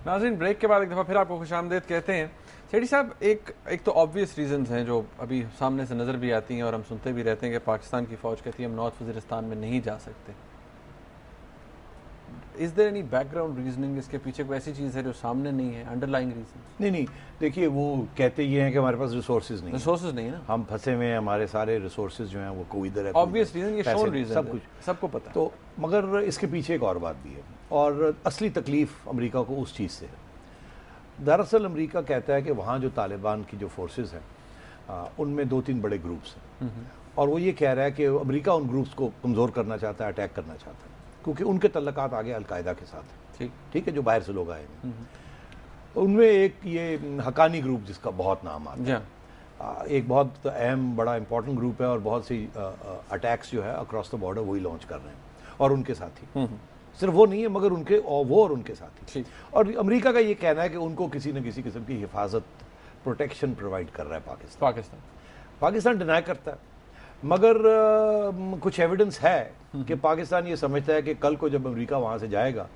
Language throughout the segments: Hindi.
नाज़रीन, ब्रेक के बाद एक दफ़ा फिर आपको खुशामदीद कहते हैं। सेठी साहब, एक तो ऑब्वियस रीजंस हैं जो अभी सामने से नज़र भी आती हैं और हम सुनते भी रहते हैं कि पाकिस्तान की फ़ौज कहती है हम नॉर्थ वज़ीरिस्तान में नहीं जा सकते। Is there any background reasoning इसके पीछे? कोई ऐसी चीज़ है जो सामने नहीं है, अंडरलाइंग रीजन? नहीं, देखिए वो कहते ये हैं कि हमारे पास रिसोर्सेज नहीं है ना, हम फंसे हुए हैं, हमारे सारे रिसोर्सेज जो हैं वो कोई इधर है, ऑब्वियस रीजन, ये शोन रीजन, सब कुछ सबको पता। तो मगर इसके पीछे एक और बात भी है, और असली तकलीफ अमेरिका को उस चीज़ से है। दरअसल अमेरिका कहता है कि वहाँ जो तालिबान की जो फोर्सेस हैं उनमें 2-3 बड़े ग्रुप्स हैं, और वो ये कह रहा है कि अमेरिका उन ग्रुप्स को कमज़ोर करना चाहता है, अटैक करना चाहता है, क्योंकि उनके तल्लुकात आगे अलकायदा के साथ है। ठीक है, जो बाहर से लोग आए हैं उनमें एक ये हकानी ग्रुप जिसका बहुत नाम आता है, एक बहुत अहम बड़ा इंपॉर्टेंट ग्रुप है, और बहुत सी अटैक्स जो है अक्रॉस द बॉर्डर वही लॉन्च कर रहे हैं, और उनके साथी सिर्फ वो नहीं है मगर उनके और उनके साथी। और अमेरिका का ये कहना है कि उनको किसी न किसी किस्म की हिफाजत, प्रोटेक्शन प्रोवाइड कर रहा है पाकिस्तान डिनाई करता है, मगर कुछ एविडेंस है कि पाकिस्तान ये समझता है कि कल को जब अमेरिका वहाँ से जाएगा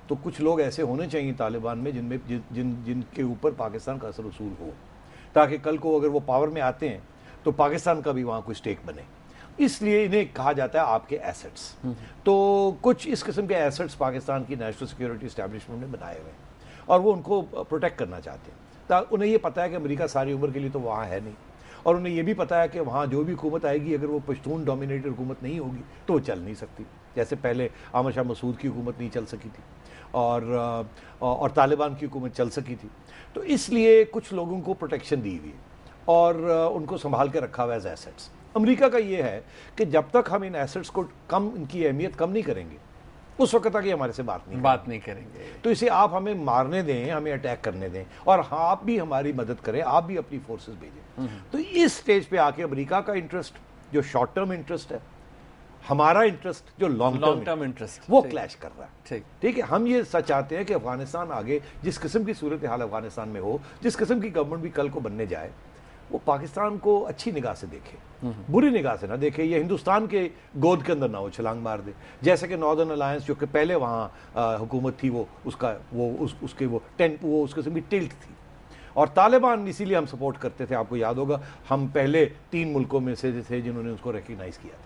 तो कुछ लोग ऐसे होने चाहिए तालिबान में जिनके ऊपर पाकिस्तान का असर वसूल हो, ताकि कल को अगर वो पावर में आते हैं तो पाकिस्तान का भी वहाँ कोई स्टेक बने। इसलिए इन्हें कहा जाता है आपके एसेट्स। तो कुछ इस किस्म के एसेट्स पाकिस्तान की नेशनल सिक्योरिटी एस्टैब्लिशमेंट ने बनाए हुए हैं, और वो उनको प्रोटेक्ट करना चाहते हैं। उन्हें ये पता है कि अमेरिका सारी उम्र के लिए तो वहाँ है नहीं, और उन्हें ये भी पता है कि वहाँ जो भी हुकूमत आएगी अगर वो पश्तून डोमिनेटेड हुकूमत नहीं होगी तो वो चल नहीं सकती। जैसे पहले आमिर शाह मसूद की हुकूमत नहीं चल सकी थी, और तालिबान की हुकूमत चल सकी थी। तो इसलिए कुछ लोगों को प्रोटेक्शन दी हुई है और उनको संभाल के रखा हुआ है एज एसेट्स। अमेरिका का ये है कि जब तक हम इन एसेट्स को कम, इनकी अहमियत कम नहीं करेंगे उस वक्त तक ये हमारे से बात नहीं करेंगे। तो इसे आप हमें मारने दें, हमें अटैक करने दें, और आप भी हमारी मदद करें, आप भी अपनी फोर्सेस भेजें। तो इस स्टेज पे आके अमेरिका का इंटरेस्ट जो शॉर्ट टर्म इंटरेस्ट है, हमारा इंटरेस्ट जो लॉन्ग टर्म इंटरेस्ट, वो क्लैश कर रहा है। ठीक है, हम ये सच चाहते हैं कि अफगानिस्तान आगे जिस किस्म की सूरत हाल अफगानिस्तान में हो, जिस किस्म की गवर्नमेंट भी कल को बनने जाए, वो पाकिस्तान को अच्छी निगाह से देखे, बुरी निगाह से ना देखे, ये हिंदुस्तान के गोद के अंदर ना हो छलांग मार दे। जैसे कि नॉर्दर्न अलायंस जो कि पहले वहाँ हुकूमत थी, वो उसका वो उसके से भी टिल्ट थी, और तालिबान इसीलिए हम सपोर्ट करते थे। आपको याद होगा हम पहले 3 मुल्कों में से थे जिन्होंने उसको रिकग्नाइज किया था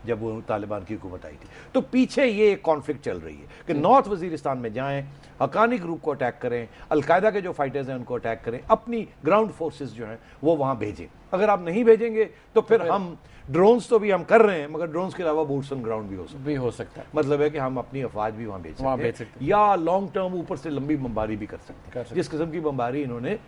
जब वो तालिबान की हुकूमत आई थी। तो पीछे ये कॉन्फ्लिक्ट चल रही है कि नॉर्थ वजीरिस्तान में जाएं, हकानी ग्रुप को अटैक करें, अलकायदा के जो फाइटर्स हैं उनको अटैक करें, अपनी ग्राउंड फोर्सेस जो हैं वो वहाँ भेजें। अगर आप नहीं भेजेंगे तो फिर हम ड्रोन्स तो भी हम कर रहे हैं, मगर ड्रोन्स के अलावा बूट्स ऑन ग्राउंड भी हो सकता है। मतलब है कि हम अपनी अफवाज भी वहाँ भेज सकते हैं, या लॉन्ग टर्म ऊपर से लंबी बमबारी भी कर सकते हैं, जिस किस्म की बमबारी इन्होंने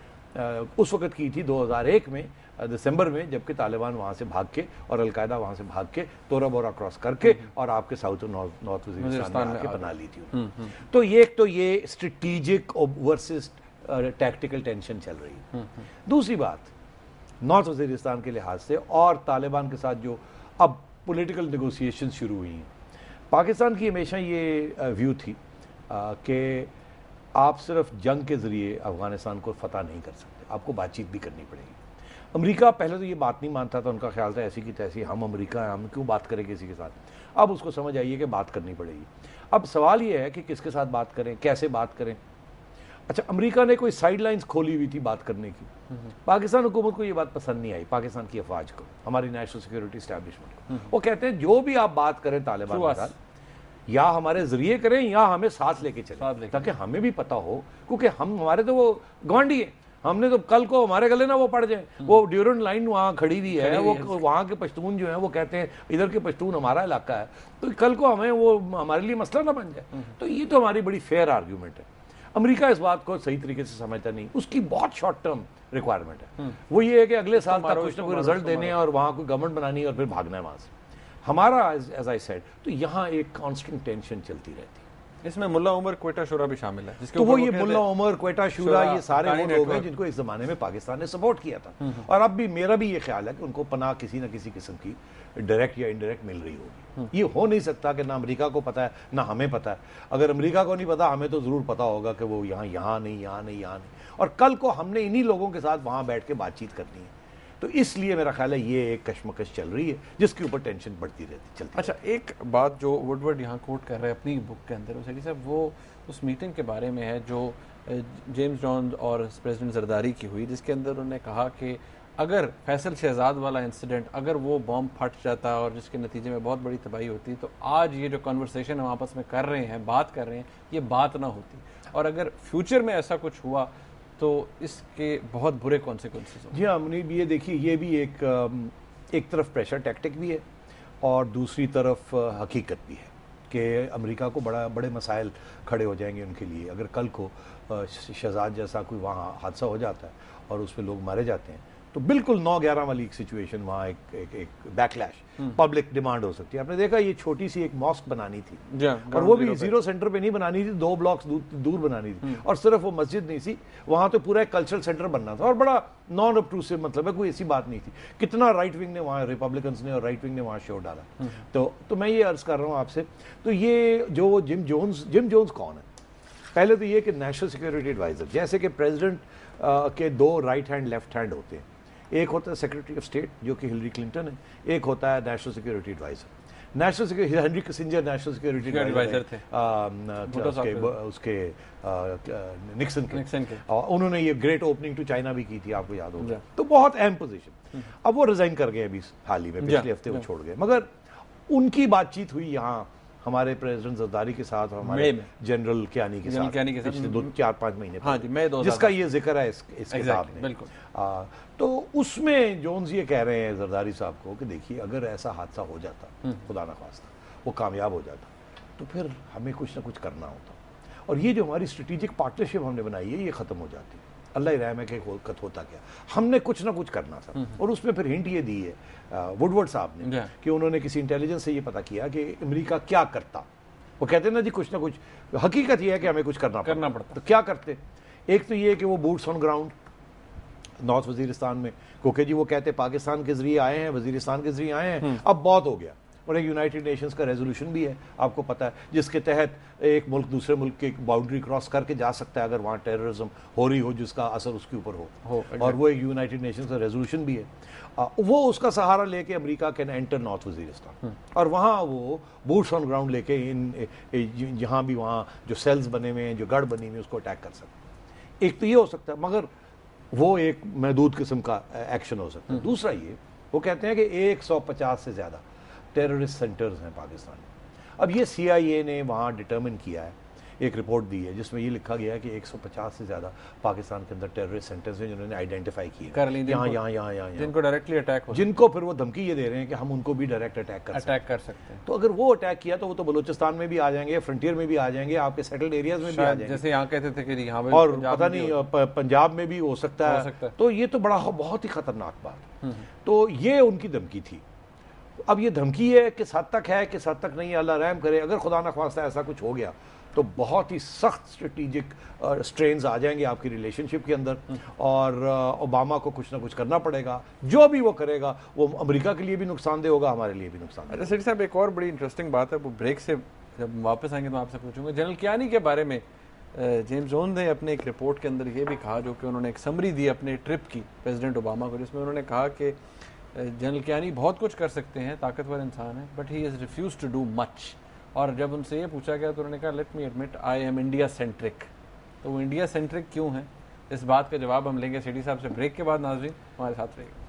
उस वक्त की थी 2001 में दिसंबर में, जबकि तालिबान वहाँ से भाग के और अलकायदा वहाँ से भाग के तोरा बोरा क्रॉस करके और आपके साउथ और नॉर्थ वजीरिस्तान में आके बना ली थी। तो ये स्ट्रेटेजिक वर्सेस टैक्टिकल टेंशन चल रही है। दूसरी बात, नॉर्थ वजीरिस्तान के लिहाज से और तालिबान के साथ जो अब पॉलिटिकल नेगोशिएशन शुरू हुई हैं, पाकिस्तान की हमेशा ये व्यू थी कि आप सिर्फ जंग के ज़रिए अफगानिस्तान को फतह नहीं कर सकते, आपको बातचीत भी करनी पड़ेगी। अमेरिका पहले तो ये बात नहीं मानता था, उनका ख्याल था ऐसी की तैसी, हम अमेरिका हैं, हम क्यों बात करें किसी के साथ। अब उसको समझ आई है कि बात करनी पड़ेगी। अब सवाल ये है कि किसके साथ बात करें, कैसे बात करें। अच्छा, अमेरिका ने कोई साइडलाइंस खोली हुई थी बात करने की, पाकिस्तान हुकूमत को ये बात पसंद नहीं आई, पाकिस्तान की अफवाज को, हमारी नेशनल सिक्योरिटी एस्टैब्लिशमेंट को। वो कहते हैं जो भी आप बात करें तालिबान के साथ, या हमारे जरिए करें या हमें साथ लेके चलें, ताकि हमें भी पता हो, क्योंकि हमारे तो वो गवांडी है, हमने तो कल को हमारे गले ना वो पड़ जाए। वो ड्यूरेंट लाइन वहाँ खड़ी हुई है, वो वहाँ के पश्तून जो है वो कहते हैं इधर के पश्तून हमारा इलाका है, तो कल को हमें वो हमारे लिए मसला ना बन जाए। तो ये तो हमारी बड़ी फेयर आर्ग्यूमेंट है। अमेरिका इस बात को सही तरीके से समझता नहीं, उसकी बहुत शॉर्ट टर्म रिक्वायरमेंट है। वो ये है कि अगले साल तक कुछ ना कोई रिजल्ट देने और वहाँ कोई गवर्नमेंट बनानी है और फिर भागना है वहाँ से। हमारा एज आई सेड, तो यहाँ एक कांस्टेंट टेंशन चलती रहती है। इसमें मुल्ला उमर क्वेटा शुरा भी शामिल है, तो वो ये मुल्ला उमर, क्वेटा शुरा, ये सारे वो लोग हैं जिनको इस जमाने में पाकिस्तान ने सपोर्ट किया था, और अब भी मेरा भी ये ख्याल है कि उनको पनाह किसी न किसी किस्म की डायरेक्ट या इनडायरेक्ट मिल रही होगी। ये हो नहीं सकता कि ना अमेरिका को पता है ना हमें पता है। अगर अमेरिका को नहीं पता, हमें तो जरूर पता होगा कि वो यहाँ नहीं, और कल को हमने इन्हीं लोगों के साथ वहाँ बैठ के बातचीत करनी है। तो इसलिए मेरा ख्याल है ये एक कश्मकश चल रही है जिसके ऊपर टेंशन बढ़ती चलती। अच्छा, एक बात जो वुडवर्ड यहाँ कोट कर रहे हैं अपनी बुक के अंदर, वो साहब वो उस मीटिंग के बारे में है जो जेम्स जॉन्स और प्रेसिडेंट जरदारी की हुई, जिसके अंदर उन्होंने कहा कि अगर फैसल शहजाद वाला इंसिडेंट, अगर वो बॉम्ब फट जाता और जिसके नतीजे में बहुत बड़ी तबाही होती, तो आज ये जो कन्वर्सेशन हम आपस में कर रहे हैं, बात कर रहे हैं, ये बात ना होती। और अगर फ्यूचर में ऐसा कुछ हुआ तो इसके बहुत बुरे कॉन्सिक्वेंसेस होंगे। जी हाँ मुनीब, ये देखिए, ये भी एक तरफ प्रेशर टैक्टिक भी है और दूसरी तरफ हकीकत भी है कि अमेरिका को बड़े मसाइल खड़े हो जाएंगे उनके लिए अगर कल को शहजाद जैसा कोई वहाँ हादसा हो जाता है और उसमें लोग मारे जाते हैं, तो बिल्कुल 9/11 वाली एक सिचुएशन वहाँ एक बैकलैश पब्लिक डिमांड हो सकती है। आपने देखा ये छोटी सी एक मॉस्क बनानी थी और वो भी जीरो सेंटर पे नहीं बनानी थी, 2 ब्लॉक्स दूर बनानी थी और सिर्फ वो मस्जिद नहीं थी, वहाँ तो पूरा एक कल्चरल सेंटर बनना था और बड़ा नॉन ऑब्ट्रूसिव, मतलब है कोई ऐसी बात नहीं थी। कितना राइट विंग ने वहाँ, रिपब्लिकन्स ने और राइट विंग ने वहाँ शोर डाला। तो मैं ये अर्ज कर रहा हूँ आपसे, तो ये जो जिम जोन्स कौन है? पहले तो ये कि नेशनल सिक्योरिटी एडवाइजर, जैसे कि प्रेसिडेंट के 2 राइट हैंड लेफ्ट हैंड होते हैं, एक होता है सेक्रेटरी ऑफ स्टेट जो कि हिलरी क्लिंटन है, एक होता है national security adviser. National security, Henry Kissinger national security adviser थे उसके निक्सन के। और उन्होंने ये ग्रेट ओपनिंग टू चाइना भी की थी, आपको याद होगा। तो बहुत अहम पोजीशन। अब वो रिजाइन कर गए अभी हाल ही में, पिछले हफ्ते वो छोड़ गए, मगर उनकी बातचीत हुई यहाँ हमारे प्रेसिडेंट जरदारी के साथ और हमारे जनरल कियानी के साथ पिछले 2-4-5 महीने पहले, जिसका ये जिक्र है इस किताब में। बिल्कुल। तो उसमें जोन्स ये कह रहे हैं जरदारी साहब को कि देखिए, अगर ऐसा हादसा हो जाता, खुदा ना खास्ता वो कामयाब हो जाता, तो फिर हमें कुछ ना कुछ करना होता और ये जो हमारी स्ट्रेटेजिक पार्टनरशिप हमने बनाई है ये ख़त्म हो जाती। अल्लाह ही रहम है कि होता क्या, हमने कुछ ना कुछ करना था। और उसमें फिर हिंट ये दी है वुडवर्ड साहब ने कि उन्होंने किसी इंटेलिजेंस से ये पता किया कि अमेरिका क्या करता। वो कहते हैं ना जी कुछ ना कुछ, हकीकत ये है कि हमें कुछ करना पड़ता। तो क्या करते? एक तो ये कि वो boots on ground north Waziristan में, क्योंकि जी वो कहते पाकिस्तान के जरिए आए हैं, वजीरिस्तान के जरिए आए हैं, अब बहुत हो गया। और एक यूनाइटेड नेशंस का रेजोल्यूशन भी है, आपको पता है, जिसके तहत एक मुल्क दूसरे मुल्क की बाउंड्री क्रॉस करके जा सकता है अगर वहाँ टेररिज्म हो रही हो जिसका असर उसके ऊपर हो। और वो एक यूनाइटेड नेशंस का रेजोल्यूशन भी है। वो उसका सहारा लेके America can enter north Waziristan और वहाँ वो बूट्स ऑन ग्राउंड लेके इन जहाँ भी वहाँ जो सेल्स बने हुए हैं, जो गढ़ बनी हुई है, उसको अटैक कर सकते। एक तो ये हो सकता है, मगर वो एक महदूद किस्म का एक्शन हो सकता है। दूसरा ये, वो कहते हैं कि 150 से ज़्यादा टेररिस्ट सेंटर्स हैं पाकिस्तान में। अब ये CIA ने वहाँ डिटर्मिन किया है, एक रिपोर्ट दी है जिसमें ये लिखा गया है कि 150 से ज़्यादा पाकिस्तान के अंदर टेररिस्ट सेंटर्स हैं जिन्होंने आइडेंटिफाई किए, यहाँ जिनको डायरेक्टली अटैक हो, जिनको फिर वो धमकी ये दे रहे हैं कि हम उनको भी डायरेक्ट अटैक कर सकते हैं। तो अगर वो अटैक किया तो वो तो बलूचिस्तान में भी आ जाएंगे, फ्रंटियर में भी आ जाएंगे, आपके सेटल्ड एरियाज में भी आ जाएंगे, जैसे यहाँ कहते थे कि यहाँ और पता नहीं पंजाब में भी हो सकता है। तो ये तो बहुत ही खतरनाक बात। तो ये उनकी धमकी थी। अब ये धमकी है किस हद तक है, किस हद तक नहीं, अल्लाह रहम करे। अगर खुदा न ख्वास्ता ऐसा कुछ हो गया तो बहुत ही सख्त स्ट्रेटेजिक स्ट्रेन्स आ जाएंगे आपकी रिलेशनशिप के अंदर और ओबामा को कुछ ना कुछ करना पड़ेगा। जो भी वो करेगा वो अमेरिका के लिए भी नुकसानदेह होगा, हमारे लिए भी नुकसानदेह। अच्छा सेठी साहब, एक और बड़ी इंटरेस्टिंग बात है, वो ब्रेक से जब वापस आएंगे तो आपसे पूछूंगा। जनरल कियानी के बारे में जेम्स जोन्स ने अपने एक रिपोर्ट के अंदर ये भी कहा, जो कि उन्होंने एक समरी दी अपने ट्रिप की प्रेसिडेंट ओबामा को, जिसमें उन्होंने कहा कि जनरल कियानी बहुत कुछ कर सकते हैं, ताकतवर इंसान है, but he is refuse to do much. और जब उनसे ये पूछा गया तो उन्होंने कहा let me admit I am India centric. तो वो इंडिया सेंट्रिक क्यों है, इस बात का जवाब हम लेंगे सेठी साहब से ब्रेक के बाद। नाज़रीन हमारे साथ रहिएगा।